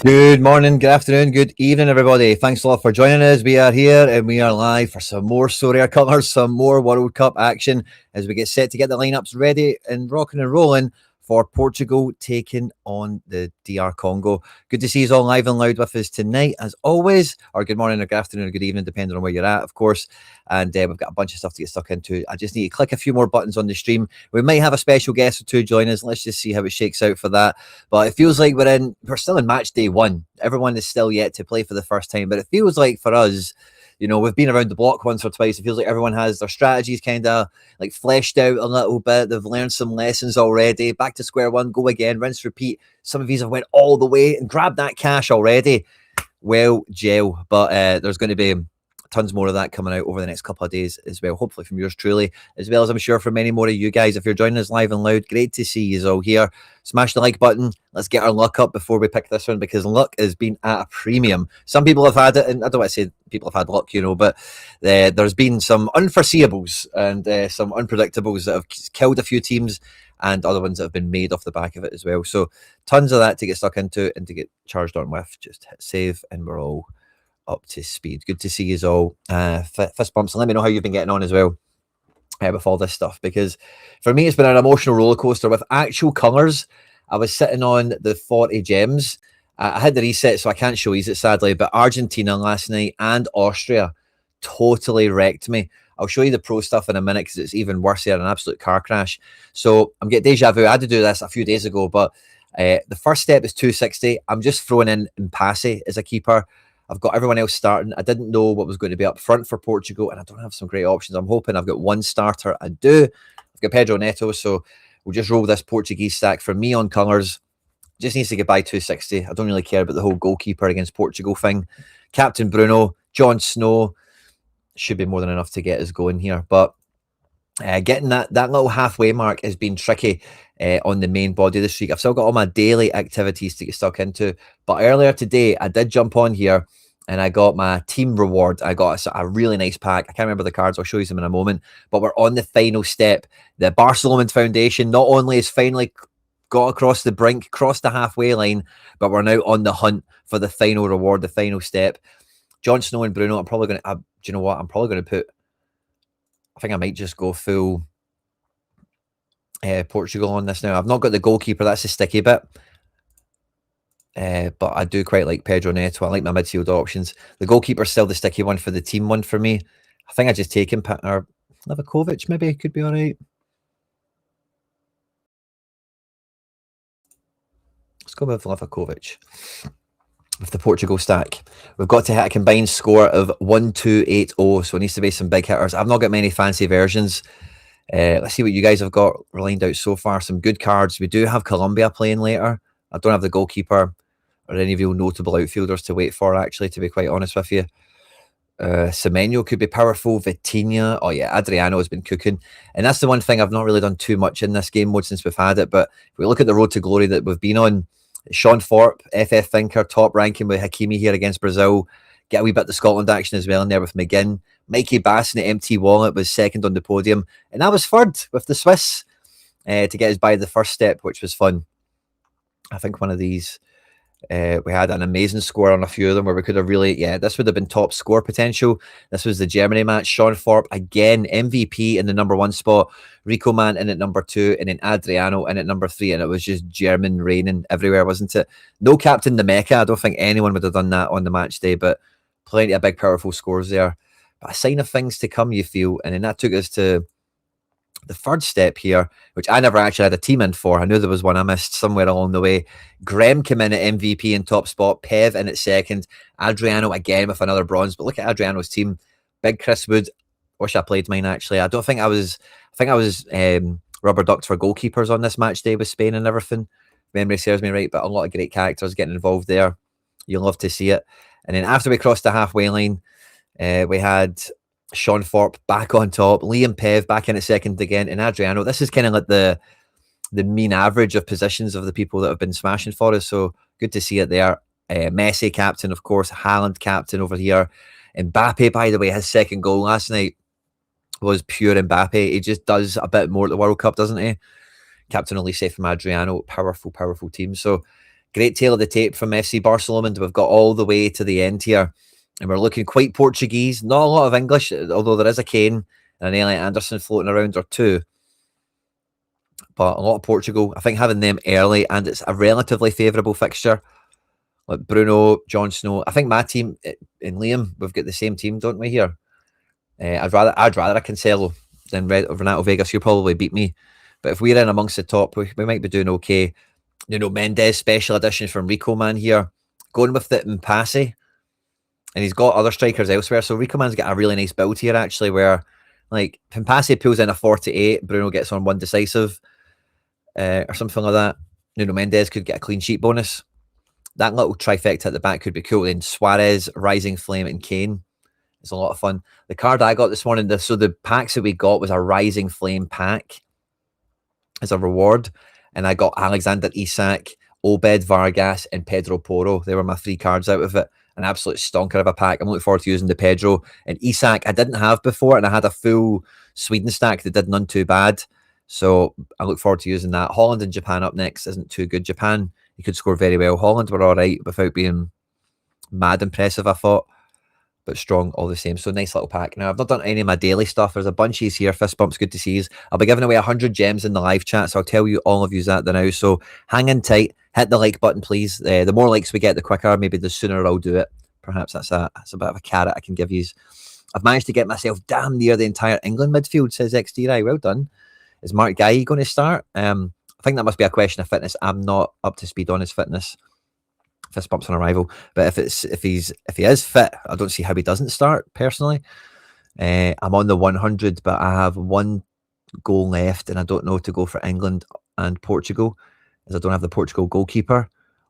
Good morning, good afternoon, good evening, everybody. Thanks a lot for joining us. We are here and we are live for some more Sorare colours, some more World Cup action as we get set to get the lineups ready and rocking and rolling for Portugal taking on the DR Congo. Good to see you all live and loud with us tonight, as always, or good morning, or good afternoon, or good evening, depending on where you're at, of course. And we've got a bunch of stuff to get stuck into. I just need to click a few more buttons on the stream. We might have a special guest or two join us. Let's just see how it shakes out for that. But it feels like we're still in match day one. Everyone is still yet to play for the first time. But it feels like for us, we've been around the block once or twice. It feels like everyone has their strategies kind of like fleshed out a little bit. They've learned some lessons already. Back to square one, go again, rinse, repeat. Some of these have went all the way and grabbed that cash already. Well, gel. But there's going to be tons more of that coming out over the next couple of days as well, hopefully from yours truly, as well as I'm sure from many more of you guys. If you're joining us live and loud, great to see you all here. Smash the like button. Let's get our luck up before we pick this one, because luck has been at a premium. Some people have had it, and I don't want to say people have had luck, but there's been some unforeseeables and some unpredictables that have killed a few teams, and other ones that have been made off the back of it as well. So tons of that to get stuck into and to get charged on with. Just hit save and we're all up to speed. Good to see you all. Fist bumps, and let me know how you've been getting on as well with all this stuff, because for me it's been an emotional roller coaster with actual colours. I was sitting on the 40 gems. I had the reset, so I can't show you it sadly, but Argentina last night and Austria totally wrecked me. I'll show you the pro stuff in a minute because it's even worse here, an absolute car crash. So I'm getting deja vu. I had to do this a few days ago, but the first step is 260. I'm just throwing in Mpase as a keeper. I've got everyone else starting. I didn't know what was going to be up front for Portugal, and I don't have some great options. I'm hoping I've got one starter. I do. I've got Pedro Neto, so we'll just roll this Portuguese stack for me on colours. Just needs to get by 260. I don't really care about the whole goalkeeper against Portugal thing. Captain Bruno, Jon Snow should be more than enough to get us going here. But getting that little halfway mark has been tricky on the main body this week. I've still got all my daily activities to get stuck into. But earlier today, I did jump on here and I got my team reward. I got a really nice pack. I can't remember the cards. I'll show you them in a moment. But we're on the final step. The Barcelona Foundation not only is finally got across the brink, crossed the halfway line, but we're now on the hunt for the final reward, the final step. Jon Snow and Bruno, I'm probably going to, do you know what? I'm probably going to put, I think I might just go full Portugal on this now. I've not got the goalkeeper. That's a sticky bit. But I do quite like Pedro Neto. I like my midfield options. The goalkeeper's still the sticky one for the team one for me. I think I just take him, or Livakovic maybe could be all right. Let's go with Livakovic with the Portugal stack. We've got to hit a combined score of 1280, so it needs to be some big hitters. I've not got many fancy versions. Let's see what you guys have got lined out so far. Some good cards. We do have Colombia playing later. I don't have the goalkeeper or any real notable outfielders to wait for, actually, to be quite honest with you. Semenyo could be powerful. Vitinha. Oh, yeah, Adriano has been cooking. And that's the one thing I've not really done too much in this game mode since we've had it. But if we look at the road to glory that we've been on, Sean Thorpe, FF Thinker, top ranking with Hakimi here against Brazil. Get a wee bit of Scotland action as well in there with McGinn. Mikey Bass and MT Wallet was second on the podium. And I was third with the Swiss to get us by the first step, which was fun. I think one of these, we had an amazing score on a few of them where we could have really, this would have been top score potential. This was the Germany match. Sean Thorpe, again, MVP in the number 1 spot. Rico Man in at number 2, and then Adriano in at number 3. And it was just German reigning everywhere, wasn't it? No Captain the Mecca. I don't think anyone would have done that on the match day, but plenty of big, powerful scores there. But a sign of things to come, you feel. And then that took us to the third step here, which I never actually had a team in for. I knew there was one I missed somewhere along the way. Graham came in at MVP in top spot. Pev in at second. Adriano again with another bronze. But look at Adriano's team. Big Chris Wood. Wish I played mine, actually. I think I was rubber ducked for goalkeepers on this match day with Spain and everything. Memory serves me right, but a lot of great characters getting involved there. You'll love to see it. And then after we crossed the halfway line, we had Sean Thorpe back on top, Liam Pev back in at second again, and Adriano. This is kind of like the mean average of positions of the people that have been smashing for us, so good to see it there. Messi captain, of course, Haaland captain over here. Mbappe, by the way, his second goal last night was pure Mbappe. He just does a bit more at the World Cup, doesn't he? Captain Elise from Adriano, powerful team. So Great tail of the tape from FC Barcelona, and we've got all the way to the end here. And we're looking quite Portuguese. Not a lot of English, although there is a Kane and an Elliot Anderson floating around or two. But a lot of Portugal. I think having them early, and it's a relatively favourable fixture. Like Bruno, Jon Snow. I think my team and Liam, we've got the same team, don't we, here? I'd rather a Cancelo than Renato Vegas. You'll probably beat me. But if we're in amongst the top, we might be doing okay. Mendes, special edition from Rico Man here. Going with the Mpase. And he's got other strikers elsewhere. So Rico Man's got a really nice build here, actually, where like Mpase pulls in a 48, Bruno gets on one decisive or something like that. Mendes could get a clean sheet bonus. That little trifecta at the back could be cool. Then Suarez, Rising Flame, and Kane. It's a lot of fun. The card I got this morning, so the packs that we got was a Rising Flame pack as a reward. And I got Alexander Isak, Obed Vargas, and Pedro Porro. They were my 3 cards out of it. An absolute stonker of a pack. I'm looking forward to using the Pedro. And Isak I didn't have before, and I had a full Sweden stack that did none too bad. So I look forward to using that. Holland and Japan up next isn't too good. Japan, you could score very well. Holland were all right without being mad impressive, I thought. But strong all the same. So nice little pack. Now, I've not done any of my daily stuff. There's a bunch of here. Fist bumps, good to see you. I'll be giving away 100 gems in the live chat, so I'll tell you all of you that now. So hang in tight. Hit the like button, please. The more likes we get, the quicker. Maybe the sooner I'll do it. Perhaps that's a bit of a carrot I can give you. I've managed to get myself damn near the entire England midfield, says XDRI. Well done. Is Mark Guy going to start? I think that must be a question of fitness. I'm not up to speed on his fitness. Fist bumps on arrival. But if he is fit, I don't see how he doesn't start, personally. I'm on the 100, but I have 1 goal left, and I don't know to go for England and Portugal, as I don't have the Portugal goalkeeper,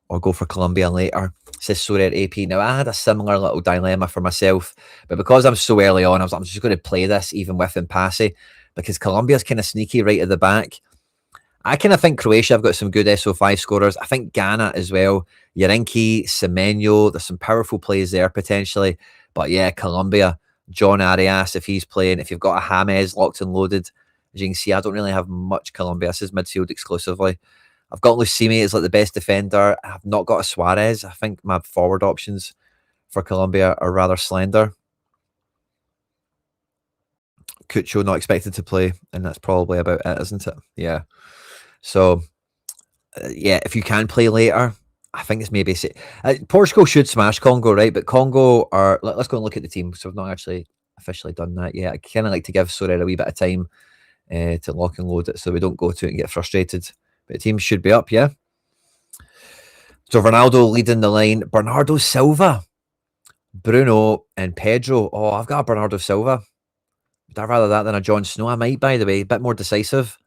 or go for Colombia later. Says Sorare AP. Now, I had a similar little dilemma for myself, but because I'm so early on, I was like, I'm just going to play this even with Mpase, because Colombia's kind of sneaky right at the back. I kind of think Croatia have got some good SO5 scorers. I think Ghana as well. Yarinki, Semenyo, there's some powerful plays there potentially. But yeah, Colombia, John Arias, if he's playing, if you've got a James locked and loaded, as you can see, I don't really have much Colombia. This is midfield exclusively. I've got Lucimi as like the best defender. I've not got a Suarez. I think my forward options for Colombia are rather slender. Cucho not expected to play, and that's probably about it, isn't it? Yeah. So, yeah, if you can play later, I think it's maybe... Portugal should smash Congo, right? But Congo are... Let's go and look at the team. So I've not actually officially done that yet. I kind of like to give Sorare a wee bit of time to lock and load it so we don't go to it and get frustrated. But the team should be up, yeah? So Ronaldo leading the line. Bernardo Silva, Bruno, and Pedro. Oh, I've got a Bernardo Silva. Would I rather that than a Jon Snow? I might, by the way. A bit more decisive.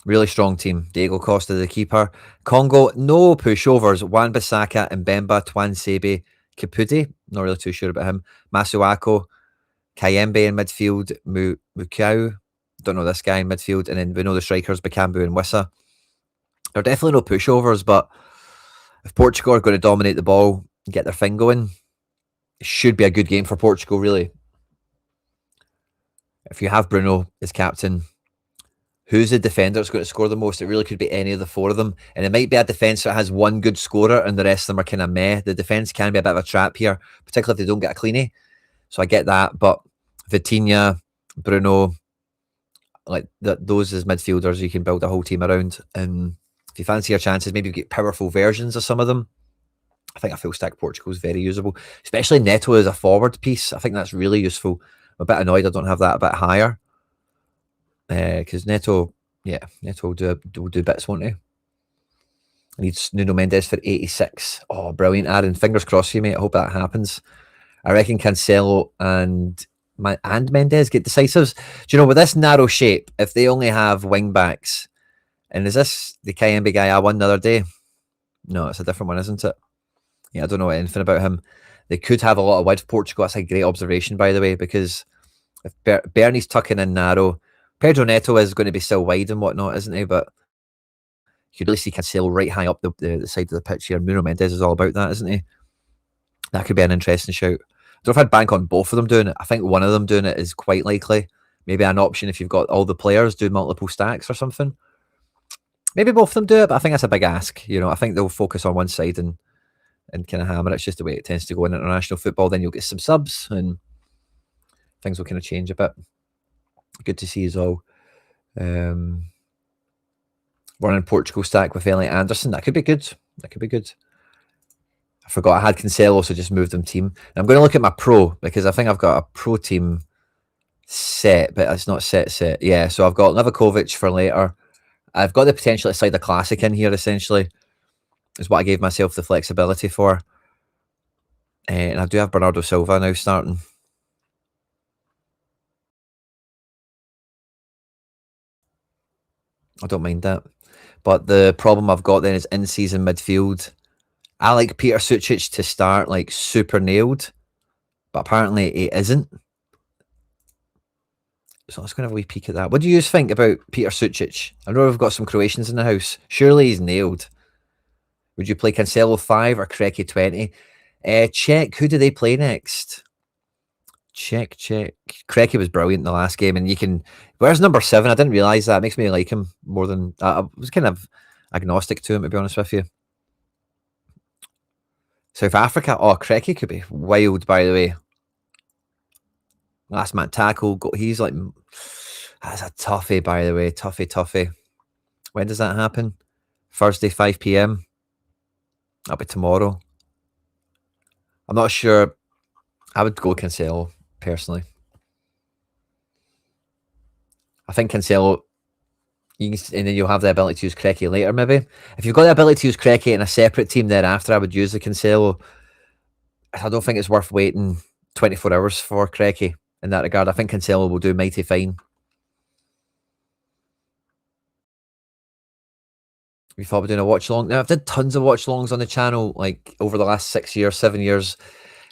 Really strong team. Diego Costa, the keeper. Congo, no pushovers. Wan-Bissaka, Mbemba, Twansebe, Kapudi. Not really too sure about him. Masuako, Kayembe in midfield. Mukau. Don't know this guy in midfield. And then we know the strikers, Bakambu and Wissa. There are definitely no pushovers, but if Portugal are going to dominate the ball and get their thing going, it should be a good game for Portugal, really. If you have Bruno as captain, who's the defender that's going to score the most? It really could be any of the 4 of them. And it might be a defence that has 1 good scorer and the rest of them are kind of meh. The defence can be a bit of a trap here, particularly if they don't get a Quinny. So I get that. But Vitinha, Bruno, like those as midfielders, you can build a whole team around. And if you fancy your chances, maybe you get powerful versions of some of them. I think a full stack Portugal is very usable, especially Neto as a forward piece. I think that's really useful. I'm a bit annoyed I don't have that a bit higher. Because Neto will do bits, won't he? I need Nuno Mendes for 86. Oh, brilliant, Aaron. Fingers crossed for you, mate. I hope that happens. I reckon Cancelo and Mendes get decisives. Do you know, with this narrow shape, if they only have wing backs, and is this the Kayembe guy I won the other day? No, it's a different one, isn't it? Yeah, I don't know anything about him. They could have a lot of width. Portugal, that's a great observation, by the way, because if Bernie's tucking in narrow, Pedro Neto is going to be still wide and whatnot, isn't he? But you could really see Cancelo right high up the side of the pitch here. Nuno Mendes is all about that, isn't he? That could be an interesting shout. I don't know if I'd bank on both of them doing it. I think one of them doing it is quite likely. Maybe an option if you've got all the players do multiple stacks or something. Maybe both of them do it, but I think that's a big ask. I think they'll focus on one side and kind of hammer it. It's just the way it tends to go in international football. Then you'll get some subs and things will kind of change a bit. Good to see as well. Running Portugal stack with Elliot Anderson. That could be good. I forgot I had Cancelo, so just moved them team. And I'm going to look at my pro because I think I've got a pro team set, but it's not set. Yeah, so I've got Livakovic for later. I've got the potential to slide a classic in here, essentially, is what I gave myself the flexibility for. And I do have Bernardo Silva now starting. I don't mind that. But the problem I've got then is in-season midfield. I like Peter Sucic to start like super nailed, but apparently he isn't. So let's go and have a wee peek at that. What do you think about Peter Sucic? I know we've got some Croatians in the house. Surely he's nailed. Would you play Cancelo 5 or Kreki 20? Check. Who do they play next? Check. Kreki was brilliant in the last game, and you can. Where's number 7? I didn't realise that. It makes me like him more than. I was kind of agnostic to him, to be honest with you. South Africa. Oh, Kreki could be wild, by the way. Last man tackle. He's like. That's a toughie, by the way. Toughie. When does that happen? Thursday, 5 p.m. That'll be tomorrow. I'm not sure. I would go Cancelo, personally. I think Cancelo, and then you'll have the ability to use Kreki later, maybe. If you've got the ability to use Kreki in a separate team thereafter, I would use the Cancelo. I don't think it's worth waiting 24 hours for Kreki in that regard. I think Cancelo will do mighty fine. We thought we're doing a watch along. Now, I've did tons of watch alongs on the channel, like over the last 6 years, 7 years,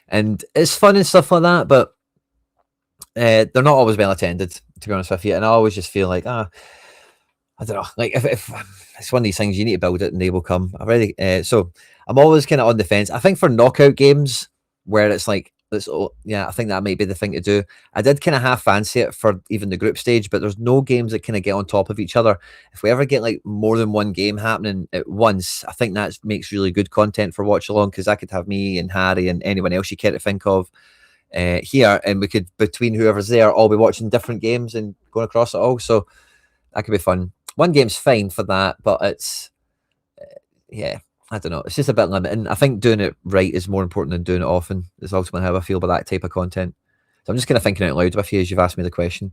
and it's fun and stuff like that, but they're not always well attended, to be honest with you. And I always just feel like, I don't know, like if it's one of these things, you need to build it and they will come. So I'm always kind of on the fence. I think for knockout games where it's like, I think that might be the thing to do. I did kind of half fancy it for even the group stage, but there's no games that kind of get on top of each other. If we ever get like more than one game happening at once, I think that makes really good content for watch along, because I could have me and Harry and anyone else you care to think of here, and we could, between whoever's there, all be watching different games and going across it all. So that could be fun. One game's fine for that, but it's I don't know. It's just a bit limiting. I think doing it right is more important than doing it often, is ultimately how I feel about that type of content. So I'm just kind of thinking out loud with you as you've asked me the question.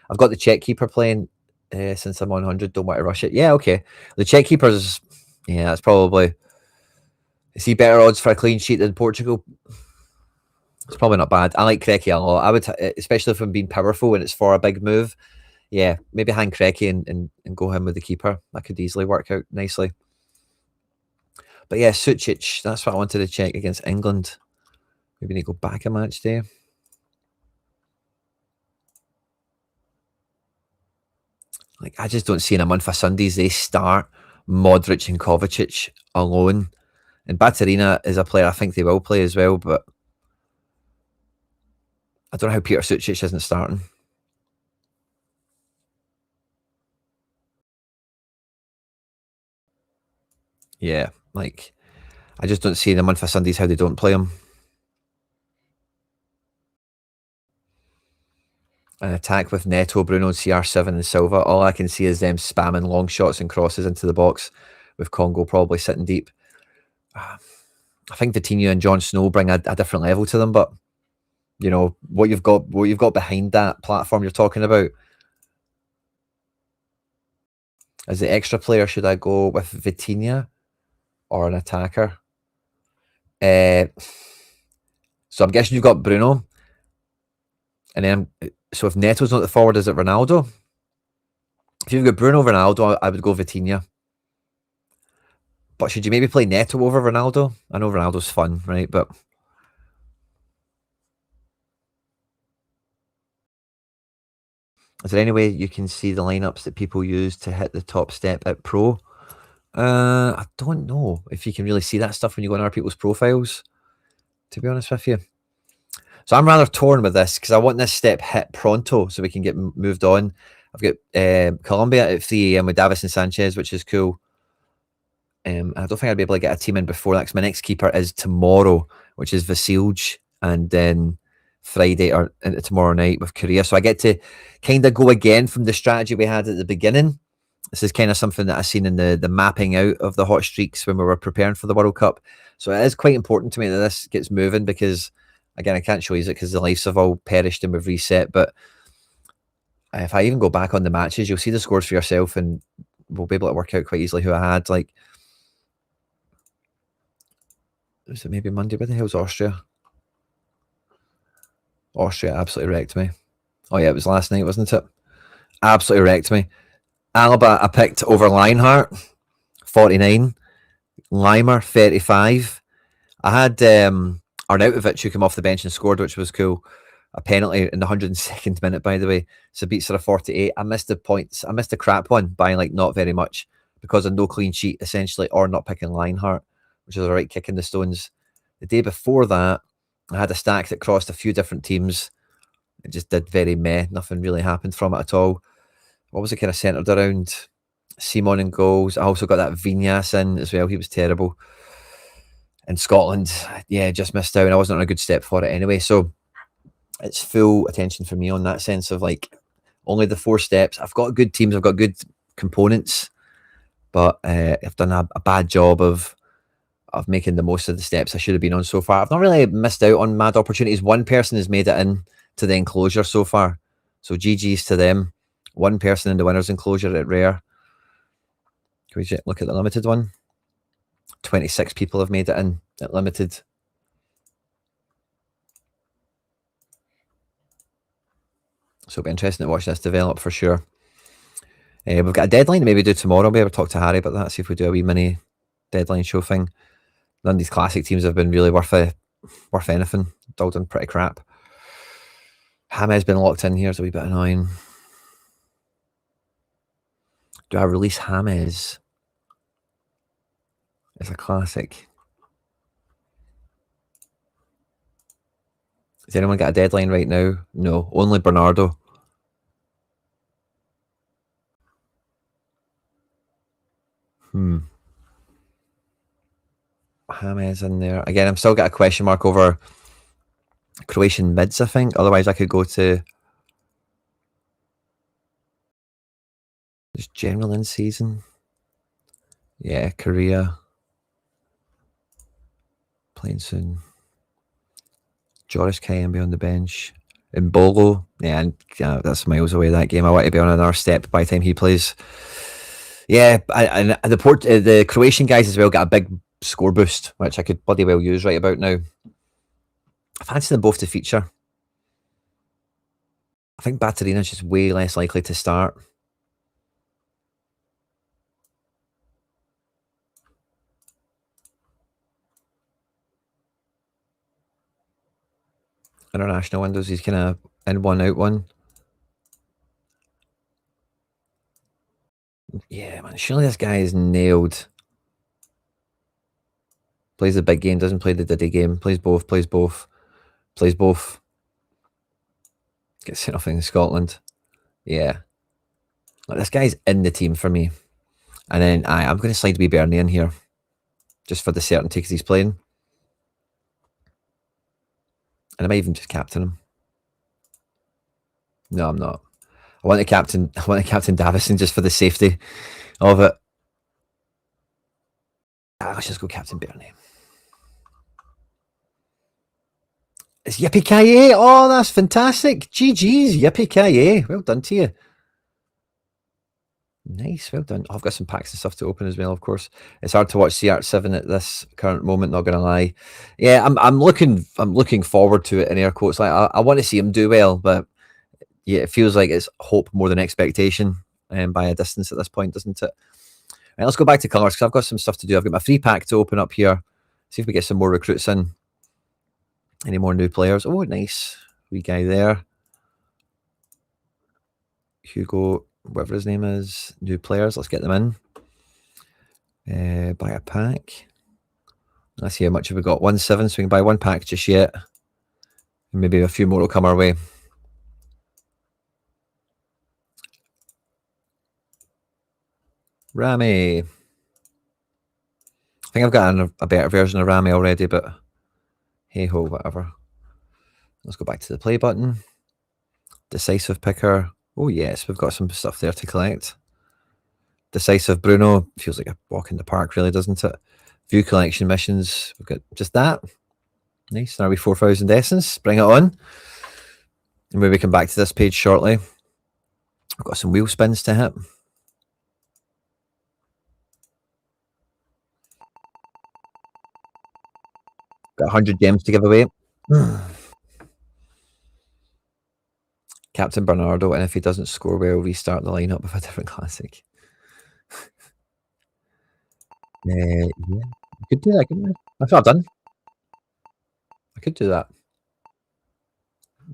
I've got the check keeper playing since I'm on 100. Don't want to rush it. Yeah, okay. The check keeper's, that's probably, is he better odds for a clean sheet than Portugal? It's probably not bad. I like Kreki a lot. I would, especially if I'm being powerful and it's for a big move. Yeah, maybe hang Kreki and go him with the keeper. That could easily work out nicely. But yeah, Sucic, that's what I wanted to check against England. Maybe need to go back a match day. Like, I just don't see in a month of Sundays they start Modric and Kovacic alone. And Baturina is a player I think they will play as well, but I don't know how Peter Sucic isn't starting. Yeah, like, I just don't see in a month of Sundays how they don't play him. An attack with Neto, Bruno, CR7 and Silva. All I can see is them spamming long shots and crosses into the box, with Congo probably sitting deep. I think Vitinha and Jon Snow bring a different level to them, but you know what you've got behind that platform you're talking about. As the extra player, should I go with Vitinha or an attacker? So I'm guessing you've got Bruno, and then so if Neto's not the forward, is it Ronaldo? If you've got Bruno, Ronaldo, I would go Vitinha. But should you maybe play Neto over Ronaldo? I know Ronaldo's fun, right? But is there any way you can see the lineups that people use to hit the top step at pro? I don't know if you can really see that stuff when you go on other people's profiles, to be honest with you. So I'm rather torn with this because I want this step hit pronto so we can get moved on. I've got Colombia at 3 a.m. with Davison Sanchez, which is cool. I don't think I'd be able to get a team in before that because my next keeper is tomorrow, which is Vasilj, and then Friday or tomorrow night with Korea. So I get to kind of go again from the strategy we had at the beginning. This is kind of something that I've seen in the mapping out of the hot streaks when we were preparing for the World Cup. So it is quite important to me that this gets moving because, again, I can't show you it because the lives have all perished and we've reset. But if I even go back on the matches, you'll see the scores for yourself and we'll be able to work out quite easily who I had. Like, was it maybe Monday? Where the hell's Austria? Austria absolutely wrecked me. Oh yeah, it was last night, wasn't it? Absolutely wrecked me. Alaba, I picked over Lionheart, 49. Limer, 35. I had Arnautovic who came off the bench and scored, which was cool. A penalty in the 102nd minute, by the way. Sabitzer, 48. I missed the points. I missed a crap one by like not very much because of no clean sheet, essentially, or not picking Lionheart, which was a right kick in the stones. The day before that, I had a stack that crossed a few different teams. It just did very meh. Nothing really happened from it at all. What was it kind of centered around? Simon in goals. I also got that Vinyas in as well. He was terrible. In Scotland, yeah, just missed out. And I wasn't on a good step for it anyway. So it's full attention for me on that sense of like only the 4 steps. I've got good teams. I've got good components. But I've done a bad job of making the most of the steps I should have been on so far. I've not really missed out on mad opportunities. One person has made it in to the enclosure so far. So GG's to them. One person in the winner's enclosure at rare. Can we look at the limited one? 26 people have made it in at limited. So it'll be interesting to watch this develop for sure. We've got a deadline to maybe do tomorrow. Maybe talk to Harry about that, see if we do a wee mini deadline show thing. None of these classic teams have been really worth anything. It's all done pretty crap. James been locked in here. It's a wee bit annoying. Do I release James? It's a classic. Has anyone got a deadline right now? No, only Bernardo. James in there. Again, I'm still got a question mark over Croatian mids, I think. Otherwise, I could go to just general in season. Yeah, Korea. Playing soon. Joris Kayembe on the bench. And Bolo. Yeah, and that's miles away, that game. I want to be on another step by the time he plays. Yeah, and the Croatian guys as well got a big score boost, which I could bloody well use right about now. I fancy them both to feature. I think Batarina's just way less likely to start. International windows, he's kind of in one, out one. Yeah, man, surely this guy is nailed. Plays the big game, doesn't play the Diddy game. Plays both. Gets sent off in Scotland. Yeah. Like, this guy's in the team for me. And then I'm going to slide wee Bernie in here. Just for the certainty because he's playing. And I might even just captain him. No, I'm not. I want to captain Davison just for the safety of it. Let's just go captain Bernie. It's Yippee Kaye. Oh, that's fantastic. GG's, Yippee Kaye. Well done to you. Nice, well done. I've got some packs and stuff to open as well, of course. It's hard to watch CR7 at this current moment, not gonna lie. Yeah, I'm looking forward to it in air quotes. Like I want to see him do well, but yeah, it feels like it's hope more than expectation by a distance at this point, doesn't it? Right, let's go back to colours because I've got some stuff to do. I've got my free pack to open up here. See if we get some more recruits in. Any more new players? Oh, nice. Wee guy there. Hugo, whatever his name is. New players. Let's get them in. Buy a pack. Let's see how much have we got. 1-7, so we can buy one pack just yet. Maybe a few more will come our way. Rami. I think I've got a better version of Rami already, but hey ho, whatever. Let's go back to the play button. Decisive picker. Oh yes, we've got some stuff there to collect. Decisive Bruno. Feels like a walk in the park, really, doesn't it? View collection missions. We've got just that. Nice. Now we 4,000 essence. Bring it on. And maybe come back to this page shortly. I've got some wheel spins to hit. Got 100 gems to give away. Captain Bernardo, and if he doesn't score well, restart the lineup with a different classic. Yeah, you could do that, couldn't you? That's what I've done. I could do that.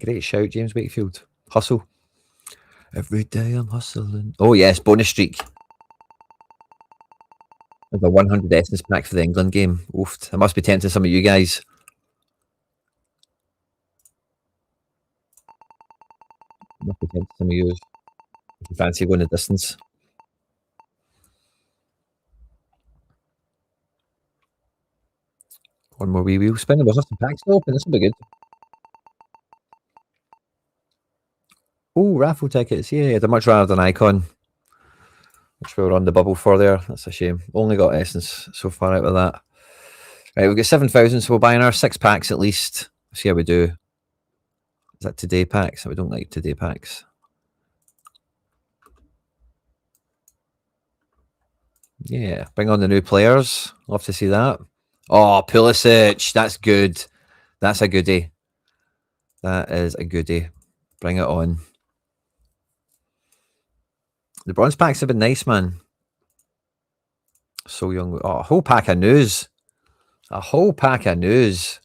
Great shout, James Wakefield. Hustle. Every day I'm hustling. Oh, yes, bonus streak. With a 100 essence pack for the England game. Oof, I must be tempting some of you guys. Must be tempting some of you if you fancy going the distance. One more wee wheel spin. There's some packs to open. This will be good. Oh, raffle tickets. Yeah, they're much rather than Icon, which we were on the bubble for there. That's a shame. Only got essence so far out of that. Right, we've got 7,000, so we'll buy another 6 packs at least. See how we do. Is that today packs? We don't like today packs. Yeah, bring on the new players. Love to see that. Oh, Pulisic. That's good. That's a goodie. That is a goodie. Bring it on. The bronze packs have been nice, man. So young. Oh, a whole pack of news. A whole pack of news.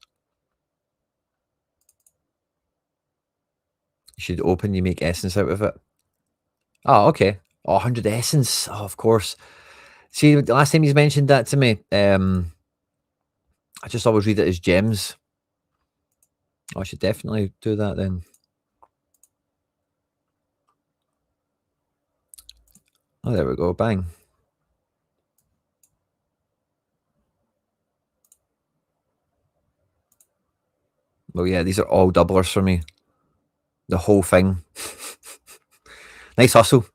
You should open, you make essence out of it. Oh, okay. Oh, 100 essence. Oh, of course. See, the last time he's mentioned that to me, I just always read it as gems. Oh, I should definitely do that then. Oh, there we go. Bang. Well, yeah, these are all doublers for me. The whole thing. Nice hustle.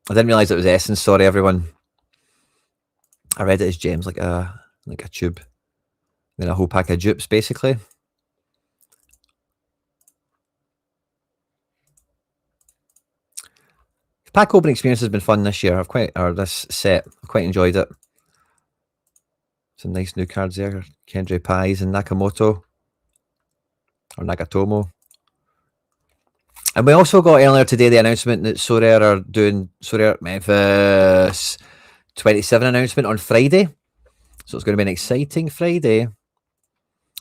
I didn't realise it was essence. Sorry, everyone. I read it as gems, like a tube. Then a whole pack of dupes, basically. The pack opening experience has been fun this year. This set. I've quite enjoyed it. Some nice new cards there. Kendra Pies and Nakamoto. Or Nagatomo. And we also got earlier today the announcement that Sorare are doing Sorare Memphis 27 announcement on Friday. So it's going to be an exciting Friday,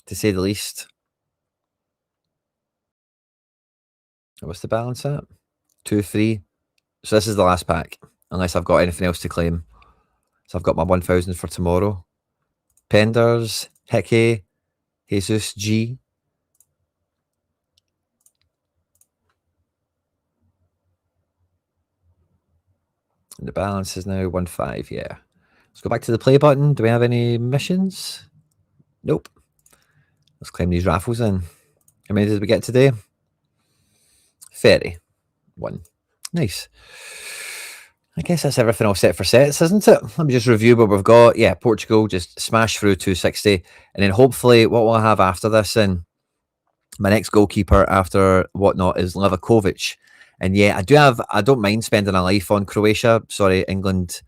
to say the least. What's the balance at? 2-3. So this is the last pack, unless I've got anything else to claim. So I've got my 1,000 for tomorrow. Penders, Hickey, Jesus G. And the balance is now 1-5, yeah. Let's go back to the play button. Do we have any missions? Nope. Let's claim these raffles in. How many did we get today? 31. Nice. I guess that's everything all set for sets, isn't it? Let me just review what we've got. Yeah, Portugal just smash through 260. And then hopefully what we'll have after this in my next goalkeeper after whatnot is Livakovic. And yeah, I don't mind spending a life on Croatia. Sorry, England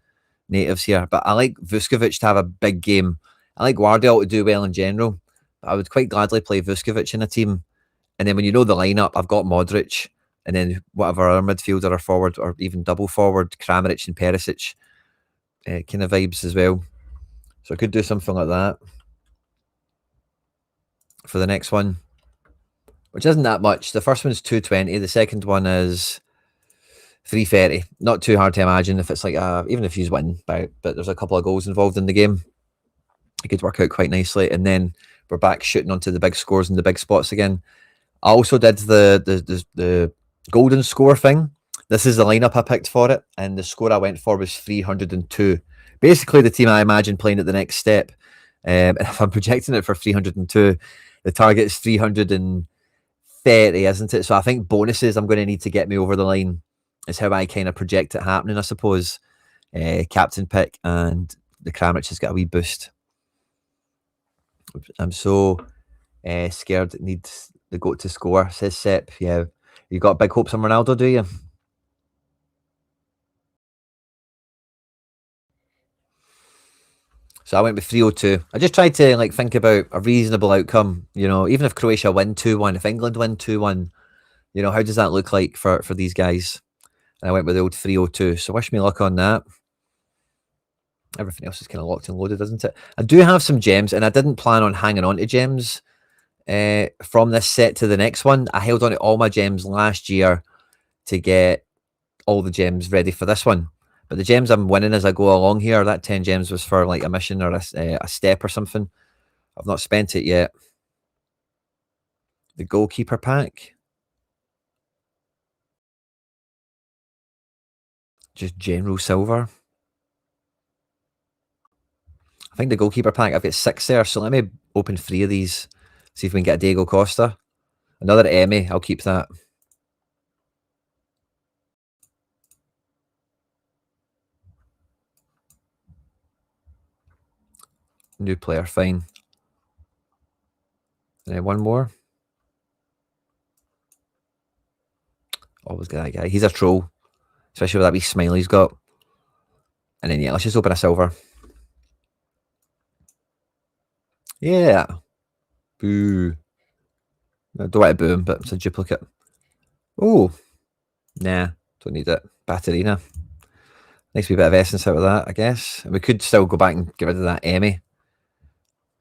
natives here. But I like Vuskovic to have a big game. I like Guardiola to do well in general. But I would quite gladly play Vuskovic in a team. And then when you know the lineup, I've got Modric. And then whatever our midfielder or forward or even double forward, Kramaric and Perisic, kind of vibes as well. So I could do something like that for the next one, which isn't that much. The first one's 220. The second one is 330. Not too hard to imagine if it's like, even if you win, but there's a couple of goals involved in the game. It could work out quite nicely. And then we're back shooting onto the big scores and the big spots again. I also did the golden score thing. This is the lineup I picked for it, and the score I went for was 302. Basically, the team I imagine playing at the next step. And if I'm projecting it for 302, the target is 330, isn't it? So I think bonuses I'm going to need to get me over the line is how I kind of project it happening, I suppose. Captain pick and the Kramich has got a wee boost. I'm so scared it needs the goat to score, says Sep. Yeah, you got big hopes on Ronaldo, do you? So I went with 302. I just tried to like think about a reasonable outcome. You know, even if Croatia win 2-1, if England win 2-1, you know, how does that look like for these guys? And I went with the old 302. So wish me luck on that. Everything else is kind of locked and loaded, isn't it? I do have some gems, and I didn't plan on hanging on to gems from this set to the next one. I held on to all my gems last year to get all the gems ready for this one. But the gems I'm winning as I go along here, that 10 gems was for like a mission or a step or something. I've not spent it yet. The goalkeeper pack. Just general silver. I think the goalkeeper pack, I've got 6 there. So let me open 3 of these. See if we can get a Diego Costa. Another Emmy. I'll keep that. New player, fine. And then one more. Always get that guy. He's a troll. Especially with that wee smile he's got. And then, yeah, let's just open a silver. Yeah. Boo. I don't want to boo him, but it's a duplicate. Oh. Nah. Don't need it. Batterina. Nice wee bit of essence out of that, I guess. And we could still go back and get rid of that Emmy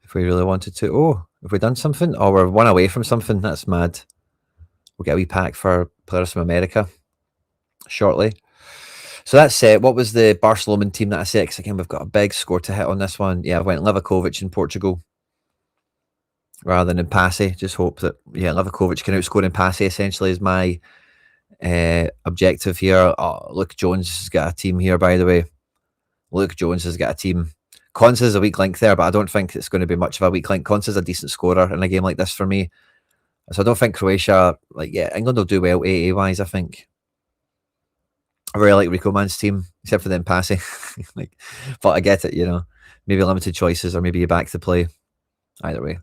if we really wanted to. Oh, have we done something? Oh, we're one away from something. That's mad. We'll get a wee pack for players from America shortly. So that's it. What was the Barcelona team that I said? Because again, we've got a big score to hit on this one. Yeah, I went Livakovic in Portugal rather than Passy. Just hope that, yeah, Livakovic can outscore in Passy essentially is my objective here. Oh, Luke Jones has got a team here, by the way. Luke Jones has got a team. Consa is a weak link there, but I don't think it's going to be much of a weak link. Consa is a decent scorer in a game like this for me. So I don't think Croatia, like, yeah, England will do well AA wise, I think. I really like Rico Man's team, except for them passing. Like, but I get it, you know. Maybe limited choices, or maybe you're back to play. Either way.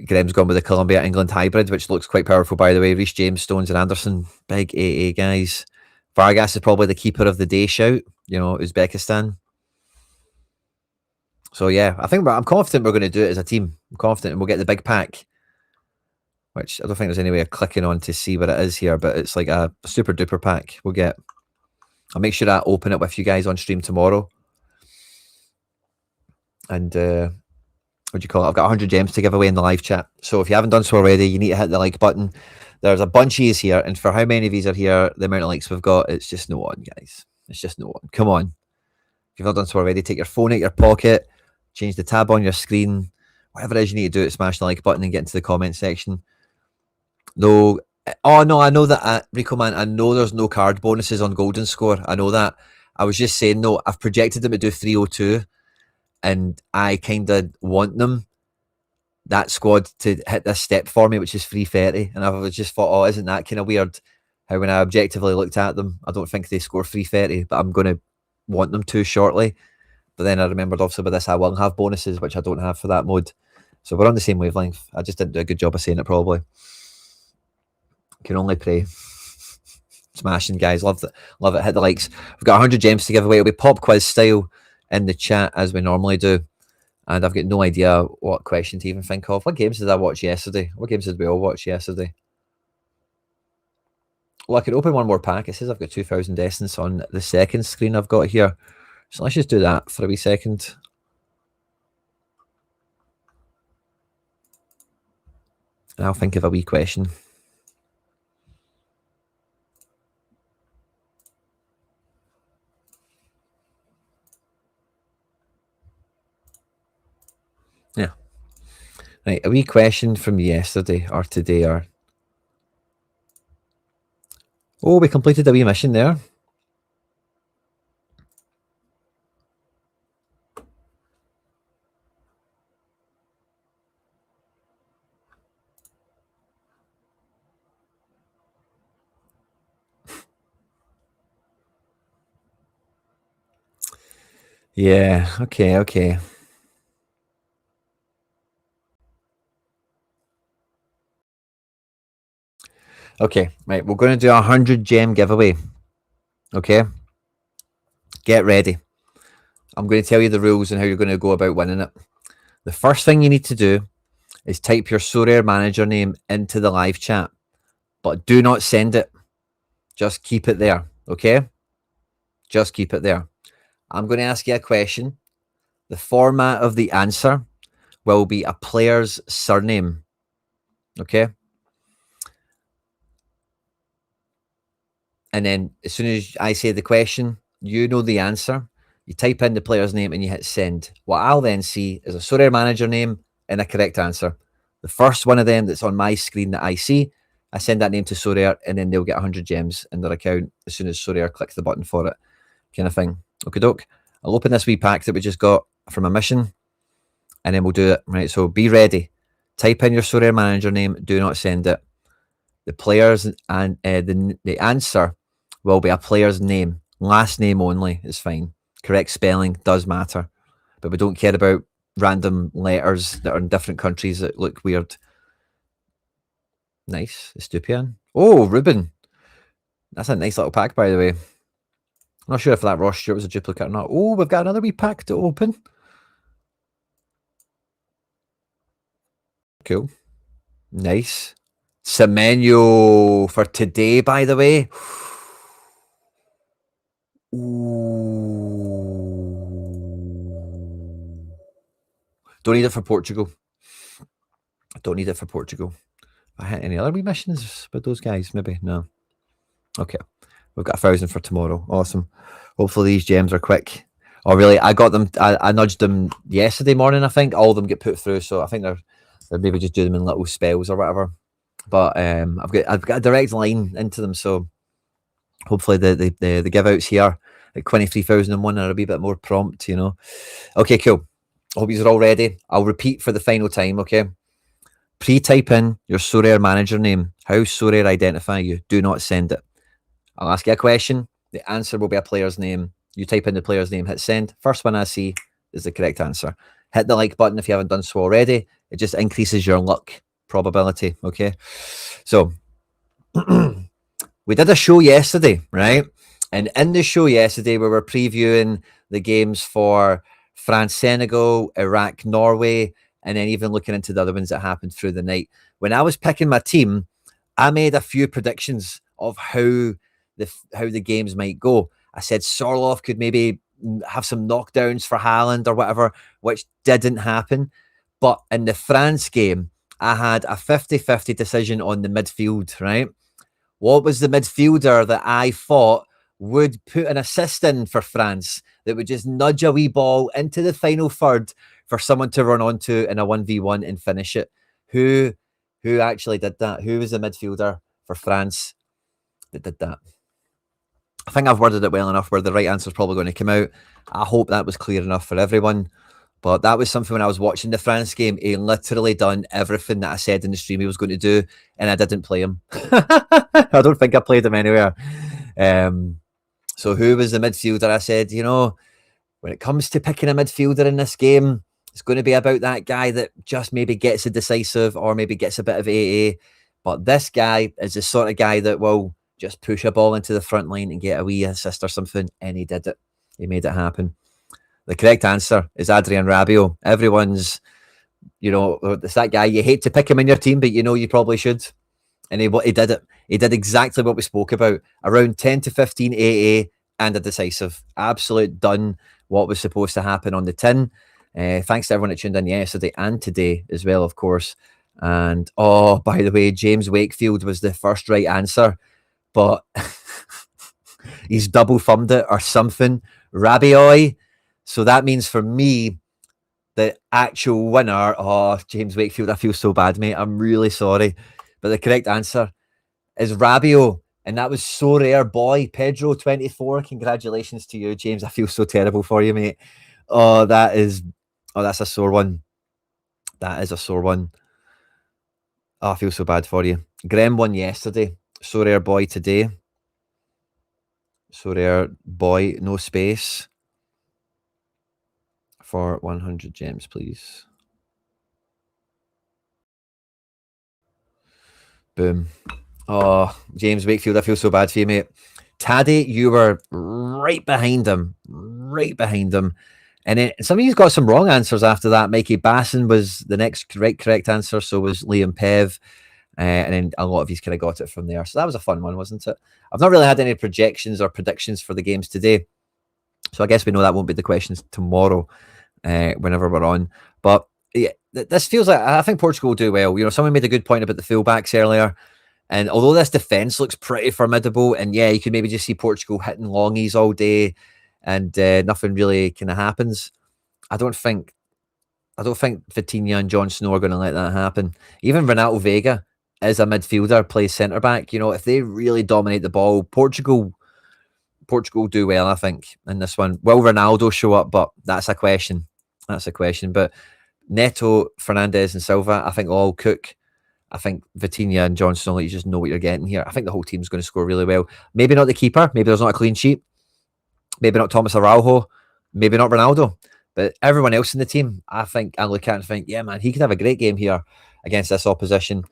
Graham's gone with the Colombia England hybrid, which looks quite powerful, by the way. Reece James, Stones, and Anderson, big AA guys. Vargas is probably the keeper of the day shout, you know, Uzbekistan. So yeah, I'm confident we're going to do it as a team. I'm confident, and we'll get the big pack, which I don't think there's any way of clicking on to see what it is here, but it's like a super duper pack. I'll make sure I open it with you guys on stream tomorrow. And what do you call it? I've got 100 gems to give away in the live chat. So if you haven't done so already, you need to hit the like button. There's a bunch of these here, and for how many of these are here, the amount of likes we've got, it's just no one, guys. It's just no one. Come on. If you've not done so already, take your phone out your pocket, change the tab on your screen, whatever it is you need to do, smash the like button and get into the comment section. No, oh no, I know that, Rico man, I know there's no card bonuses on Golden Score. I know that. I was just saying, no, I've projected them to do 302, and I kind of want them, that squad, to hit this step for me, which is 330. And I just thought, oh, isn't that kind of weird? How when I objectively looked at them, I don't think they score 330, but I'm going to want them to shortly. But then I remembered, obviously, with this, I will have bonuses, which I don't have for that mode. So we're on the same wavelength. I just didn't do a good job of saying it, probably. Can only pray. Smashing, guys. Love it. Love it. Hit the likes. We've got 100 gems to give away. It'll be pop quiz style in the chat as we normally do. And I've got no idea what question to even think of. What games did I watch yesterday? What games did we all watch yesterday? Well, I could open one more pack. It says I've got 2,000 essence on the second screen I've got here. So let's just do that for a wee second. And I'll think of a wee question. Yeah. Right, a wee question from yesterday or today, or Oh, we completed a wee mission there. Yeah, okay, okay. Okay, right, we're going to do a 100 gem giveaway. Okay, get ready. I'm going to tell you the rules and how you're going to go about winning it. The first thing you need to do is type your Sorare manager name into the live chat, but do not send it. Just keep it there, okay? Just keep it there. I'm going to ask you a question. The format of the answer will be a player's surname, okay? And then as soon as I say the question, you know the answer. You type in the player's name and you hit send. What I'll then see is a Sorare manager name and a correct answer. The first one of them that's on my screen that I see, I send that name to Sorare and then they'll get 100 gems in their account as soon as Sorare clicks the button for it, kind of thing. Okay, doke. I'll open this wee pack that we just got from a mission and then we'll do it. Right, so be ready. Type in your Sorare manager name. Do not send it. The players and the answer will be a player's name. Last name only is fine. Correct spelling does matter, but we don't care about random letters that are in different countries that look weird. Nice, Estupian. Oh, Ruben. That's a nice little pack, by the way. I'm not sure if that Ross Stewart was a duplicate or not. Oh, we've got another wee pack to open. Cool. Nice. Semenyo for today, by the way. Ooh. Don't need it for Portugal. I don't need it for Portugal. I hit any other wee missions with those guys? Maybe no. Okay, we've got 1,000 for tomorrow. Awesome. Hopefully these gems are quick. Oh, really? I got them. I nudged them yesterday morning. I think all of them get put through, so I think they're maybe just do them in little spells or whatever. But I've got a direct line into them, so hopefully the give outs here at Quinny 3001 are a wee bit more prompt. You know. Okay, cool. I hope you're all ready. I'll repeat for the final time. Okay. Pre-type in your Sorare manager name. How Sorare identify you? Do not send it. I'll ask you a question. The answer will be a player's name. You type in the player's name, hit send. First one I see is the correct answer. Hit the like button if you haven't done so already. It just increases your luck probability. Okay. So we did a show yesterday, right? And in the show yesterday, we were previewing the games for France, Senegal, Iraq, Norway, and then even looking into the other ones that happened through the night. When I was picking my team, I made a few predictions of how the games might go. I said Sorloth could maybe have some knockdowns for Haaland or whatever, which didn't happen. But in the France game, I had a 50-50 decision on the midfield, right? What was the midfielder that I thought would put an assist in for France that would just nudge a wee ball into the final third for someone to run onto in a 1v1 and finish it? Who who actually did that? Who was the midfielder for France that did that? I think I've worded it well enough where the right answer is probably going to come out. I hope that was clear enough for everyone. But that was something when I was watching the France game. He literally done everything that I said in the stream he was going to do, and I didn't play him. I don't think I played him anywhere. So who was the midfielder? I said, when it comes to picking a midfielder in this game, it's going to be about that guy that just maybe gets a decisive or maybe gets a bit of AA. But this guy is the sort of guy that will just push a ball into the front line and get a wee assist or something, and he did it. He made it happen. The correct answer is Adrien Rabiot. Everyone's, it's that guy. You hate to pick him in your team, but you probably should. And he did it. He did exactly what we spoke about. Around 10 to 15 AA and a decisive. Absolute done what was supposed to happen on the tin. Thanks to everyone that tuned in yesterday and today as well, of course. And, by the way, James Wakefield was the first right answer. But he's double thumbed it or something. Rabiot. So that means for me, the actual winner, James Wakefield, I feel so bad, mate. I'm really sorry. But the correct answer is Rabiot. And that was Sorare boy, Pedro 24. Congratulations to you, James. I feel so terrible for you, mate. Oh, that's a sore one. That is a sore one. Oh, I feel so bad for you. Graham won yesterday. Sorare boy today. Sorare boy, no space. For 100 gems, please. Boom. Oh, James Wakefield, I feel so bad for you, mate. Taddy, you were right behind him. Right behind him. And then some of you got some wrong answers after that. Mikey Basson was the next correct answer. So was Liam Pev. And then a lot of you kind of got it from there. So that was a fun one, wasn't it? I've not really had any projections or predictions for the games today. So I guess we know that won't be the questions tomorrow, whenever we're on. But yeah, this feels like I think Portugal will do well. You know, someone made a good point about the fullbacks earlier. And although this defence looks pretty formidable, and yeah, you could maybe just see Portugal hitting longies all day, and nothing really kind of happens. I don't think Vitinha and Jon Snow are going to let that happen. Even Renato Vega is a midfielder, plays centre back. You know, if they really dominate the ball, Portugal do well. I think in this one. Will Ronaldo show up? But that's a question. That's a question. But Neto, Fernandez, and Silva, I think all cook. I think Vitinha and Jon Snow, you just know what you're getting here. I think the whole team's going to score really well. Maybe not the keeper. Maybe there's not a clean sheet. Maybe not Thomas Araujo. Maybe not Ronaldo. But everyone else in the team, I think I look at and think, yeah, man, he could have a great game here against this opposition.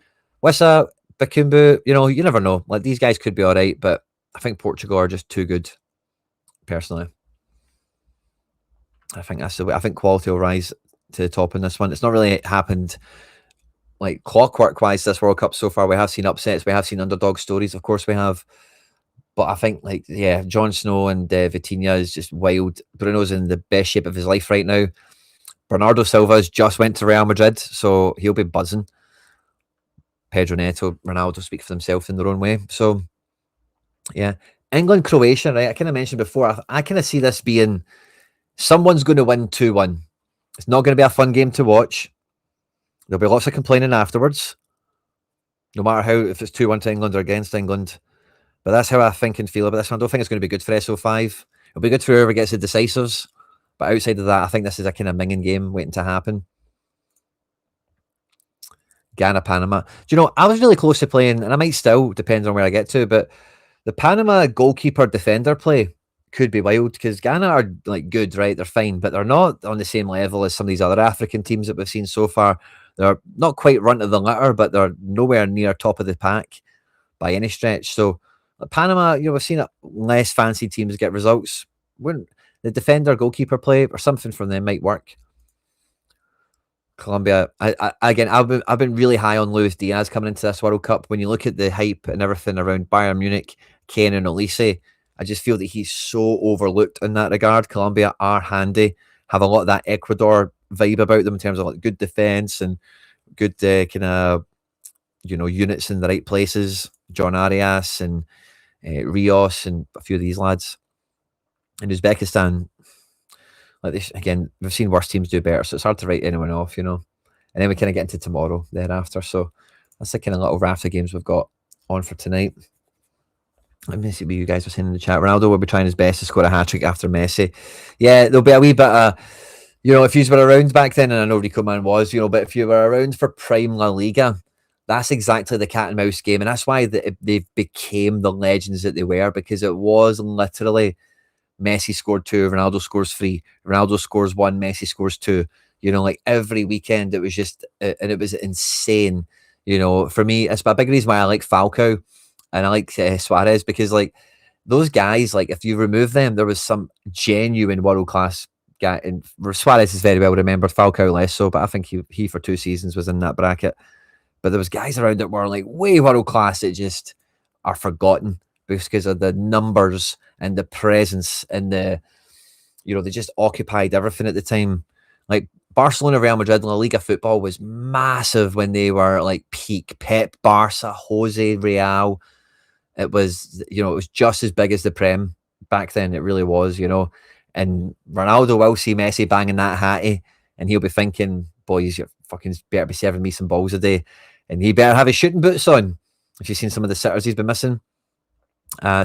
Wissa, Bakumbu, you know, you never know. Like these guys could be all right, but I think Portugal are just too good, personally. I think that's the way. I think quality will rise to the top in this one. It's not really happened like clockwork wise this World Cup so far. We have seen upsets, we have seen underdog stories, of course we have. But I think, like, yeah, Jon Snow and Vitinha is just wild. Bruno's in the best shape of his life right now. Bernardo Silva's just went to Real Madrid, so he'll be buzzing. Pedro Neto, Ronaldo speak for themselves in their own way. So, yeah. England, Croatia, right? I kind of mentioned before, I kind of see this being someone's going to win 2-1. It's not going to be a fun game to watch. There'll be lots of complaining afterwards, no matter how, if it's 2-1 to England or against England. But that's how I think and feel about this one. I don't think it's going to be good for SO5. It'll be good for whoever gets the decisives. But outside of that, I think this is a kind of minging game waiting to happen. Ghana, Panama. Do you know, I was really close to playing, and I might still, depends on where I get to, but the Panama goalkeeper-defender play could be wild because Ghana are like good, right? They're fine, but they're not on the same level as some of these other African teams that we've seen so far. They're not quite run to the litter, but they're nowhere near top of the pack by any stretch. So Panama, you know, we've seen less fancy teams get results. Wouldn't the defender goalkeeper play or something from them might work? Colombia, again, I've been really high on Luis Diaz coming into this World Cup. When you look at the hype and everything around Bayern Munich, Ken and Olise, I just feel that he's so overlooked in that regard. Colombia are handy, have a lot of that Ecuador vibe about them in terms of like good defense and good kind of, you know, units in the right places. John Arias and Rios and a few of these lads. In Uzbekistan, like this again, we've seen worse teams do better, so it's hard to write anyone off, you know. And then we kind of get into tomorrow thereafter. So that's the kind of little raft of games we've got on for tonight. Let me see what you guys are saying in the chat. Ronaldo will be trying his best to score a hat-trick after Messi. Yeah, there'll be a wee bit of, you know, if you were around back then, and I know Rico Man was, you know, but if you were around for prime La Liga, that's exactly the cat and mouse game. And that's why they became the legends that they were, because it was literally Messi scored 2, Ronaldo scores 3, Ronaldo scores 1, Messi scores 2. You know, like every weekend it was just, and it was insane. You know, for me, it's a big reason why I like Falcao and I like Suarez, because like those guys, like if you remove them, there was some genuine world class guy. And Suarez is very well remembered, Falcao less so, but I think he for 2 seasons was in that bracket. But there was guys around that were like way world class that just are forgotten because of the numbers and the presence and the, you know, they just occupied everything at the time. Like Barcelona, Real Madrid, La Liga football was massive when they were like peak. Pep, Barca, Jose, Real. It was, you know, it was just as big as the Prem back then. It really was, you know. And Ronaldo will see Messi banging that hattie, and he'll be thinking, boys, you fucking better be serving me some balls a day. And he better have his shooting boots on. If you've seen some of the sitters he's been missing.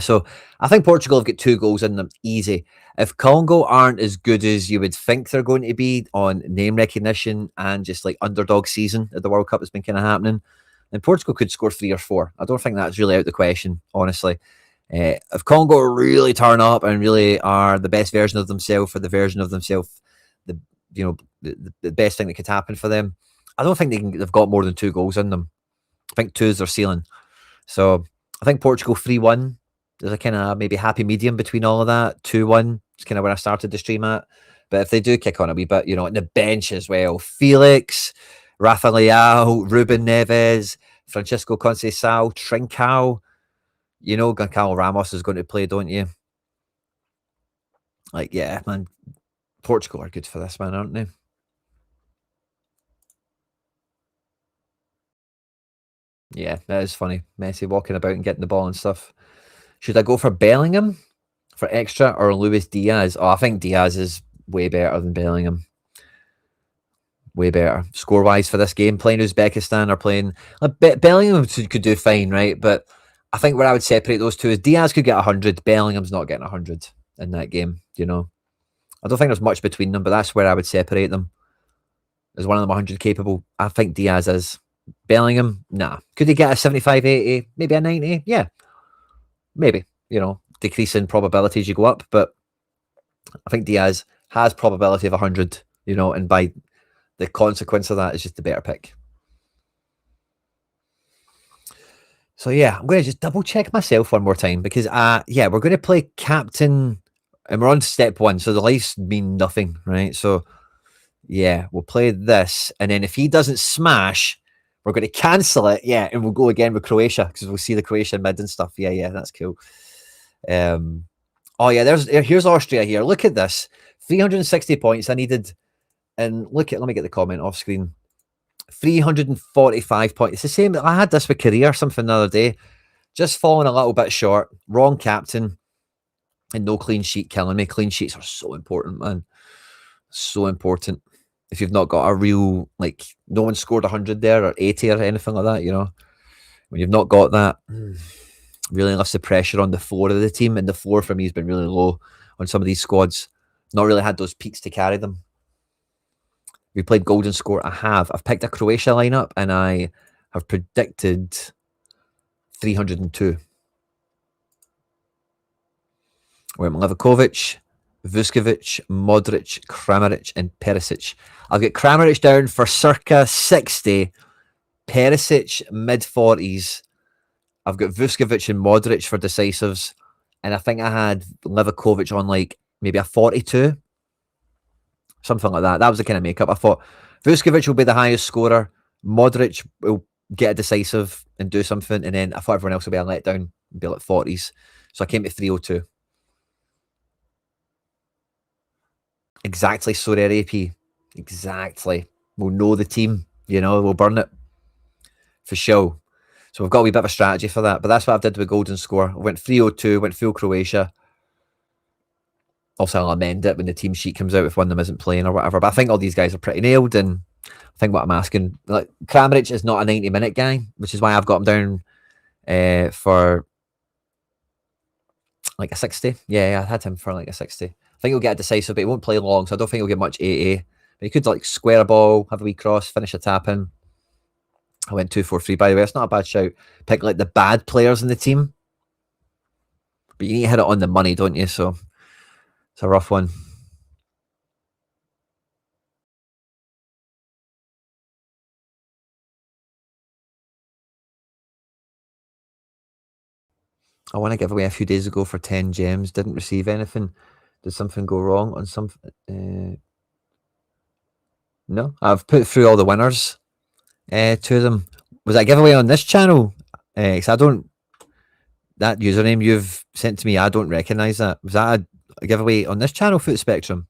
So I think Portugal have got 2 goals in them easy. If Congo aren't as good as you would think they're going to be on name recognition and just like underdog season at the World Cup has been kind of happening, then Portugal could score 3 or 4. I don't think that's really out the question, honestly. If Congo really turn up and really are the best version of themselves, or the version of themselves, the the best thing that could happen for them, I don't think they've got more than 2 goals in them. I think 2 is their ceiling. So I think Portugal 3-1. There's a kind of maybe happy medium between all of that. 2-1 is kind of where I started the stream at. But if they do kick on a wee bit, in the bench as well, Felix, Rafael, Ruben Neves, Francisco Conceição, Trincao, Gonçalo Ramos is going to play, don't you? Like, yeah, man, Portugal are good for this, man, aren't they? Yeah, that is funny. Messi walking about and getting the ball and stuff. Should I go for Bellingham for extra or Luis Diaz? Oh, I think Diaz is way better than Bellingham. Way better score wise for this game. Playing Uzbekistan or playing Bellingham could do fine, right? But I think where I would separate those two is Diaz could get 100. Bellingham's not getting 100 in that game. I don't think there's much between them, but that's where I would separate them. Is one of them 100 capable? I think Diaz is. Bellingham, nah. Could he get a 75, 80, maybe a 90? Yeah, maybe. Decreasing probability as you go up, but I think Diaz has probability of 100, and by the consequence of that is just the better pick. So yeah, I'm going to just double check myself one more time because we're going to play captain and we're on step 1, so the lives mean nothing, right? So yeah, we'll play this, and then if he doesn't smash, we're going to cancel it, and we'll go again with Croatia because we'll see the Croatian mid and stuff. Yeah, that's cool. Oh yeah, here's Austria here. Look at this, 360 points I needed, and let me get the comment off screen. 345 points. It's the same. I had this with career something the other day. Just falling a little bit short. Wrong captain, and no clean sheet killing me. Clean sheets are so important, man. So important. If you've not got a real, like, no one scored 100 there or 80 or anything like that, when you've not got that, really lifts the pressure on the floor of the team. And the floor for me has been really low on some of these squads. Not really had those peaks to carry them. We played golden score. I've picked a Croatia lineup and I have predicted 302. Went Livakovic, Vuskovic, Modric, Kramaric, and Perisic. I'll get Kramaric down for circa 60, Perisic mid 40s. I've got Vuskovic and Modric for decisives, and I think I had Livakovic on like maybe a 42, something like that. That was the kind of makeup. I thought Vuskovic will be the highest scorer, Modric will get a decisive and do something, and then I thought everyone else will be a letdown and be like 40s. So I came to 302. Exactly, Sorare AP. Exactly. We'll know the team, we'll burn it for sure. So we've got a wee bit of a strategy for that. But that's what I did with golden score. I went 302, went full Croatia. Also, I'll amend it when the team sheet comes out if one of them isn't playing or whatever. But I think all these guys are pretty nailed. And I think what I'm asking, like, Kramaric is not a 90-minute guy, which is why I've got him down for like a 60. Yeah, I had him for like a 60. I think he'll get a decisive, but he won't play long, so I don't think he'll get much 80. But he could like square a ball, have a wee cross, finish a tap in. I went 2-4-3, by the way. It's not a bad shout. Pick like the bad players in the team. But you need to hit it on the money, don't you? So it's a rough one. I won a giveaway a few days ago for 10 gems. Didn't receive anything. Did something go wrong on some? No, I've put through all the winners to them. Was that a giveaway on this channel? Because I don't. That username you've sent to me, I don't recognise that. Was that a giveaway on this channel, Foot Spectrum?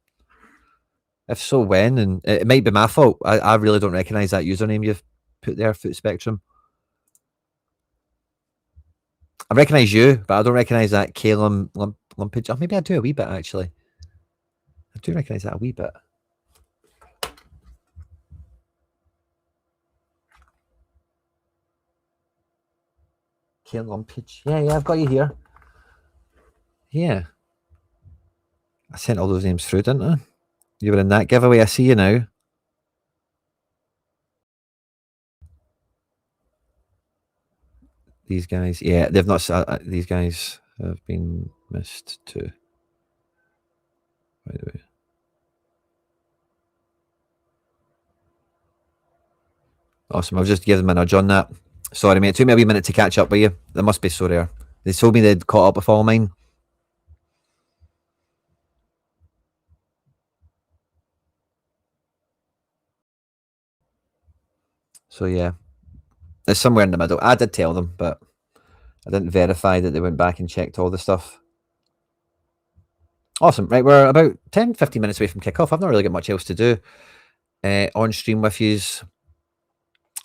If so, when? And it might be my fault. I really don't recognise that username you've put there, Foot Spectrum. I recognise you, but I don't recognise that Calum Lumpage. Oh, maybe I do a wee bit, actually. I do recognise that a wee bit. Calum Lumpage. Yeah, I've got you here. Yeah. I sent all those names through, didn't I? You were in that giveaway. I see you now. These guys, yeah, they've not. These guys have been missed too. By the way. Awesome. I'll just give them a nudge on that. Sorry, mate. It took me a wee minute to catch up with you. They must be so rare. They told me they'd caught up with all mine. So yeah, it's somewhere in the middle. I did tell them, but I didn't verify that they went back and checked all the stuff. Awesome. Right, we're about 10, 15 minutes away from kickoff. I've not really got much else to do on stream with yous.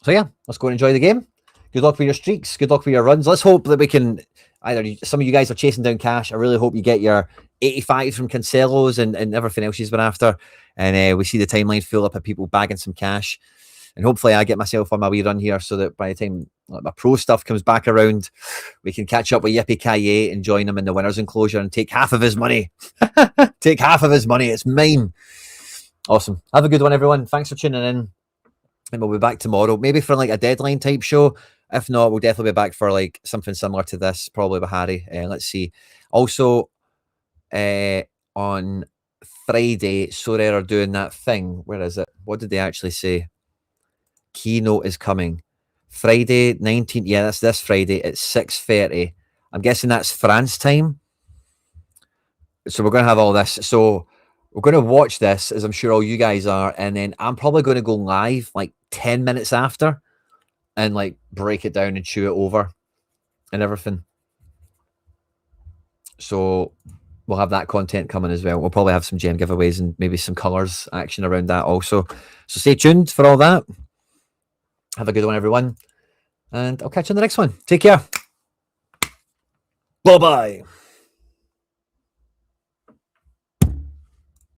So yeah, let's go and enjoy the game. Good luck with your streaks. Good luck with your runs. Let's hope that we can either some of you guys are chasing down cash. I really hope you get your 85 from Cancelo's and everything else you've been after. And we see the timeline full up of people bagging some cash. And hopefully I get myself on my wee run here so that by the time my pro stuff comes back around, we can catch up with Yippee Kaye and join him in the winner's enclosure and take half of his money. Take half of his money. It's mine. Awesome. Have a good one, everyone. Thanks for tuning in. And we'll be back tomorrow, maybe for like a deadline type show. If not, we'll definitely be back for like something similar to this, probably with Harry. Let's see. Also, on Friday, Sorare are doing that thing. Where is it? What did they actually say? Keynote is coming. Friday, 19th. Yeah, that's this Friday at 6:30. I'm guessing that's France time. So we're going to have all this. So we're going to watch this, as I'm sure all you guys are. And then I'm probably going to go live like 10 minutes after and like break it down and chew it over and everything. So we'll have that content coming as well. We'll probably have some gem giveaways and maybe some colors action around that also. So stay tuned for all that. Have a good one, everyone. And I'll catch you on the next one. Take care. Bye-bye.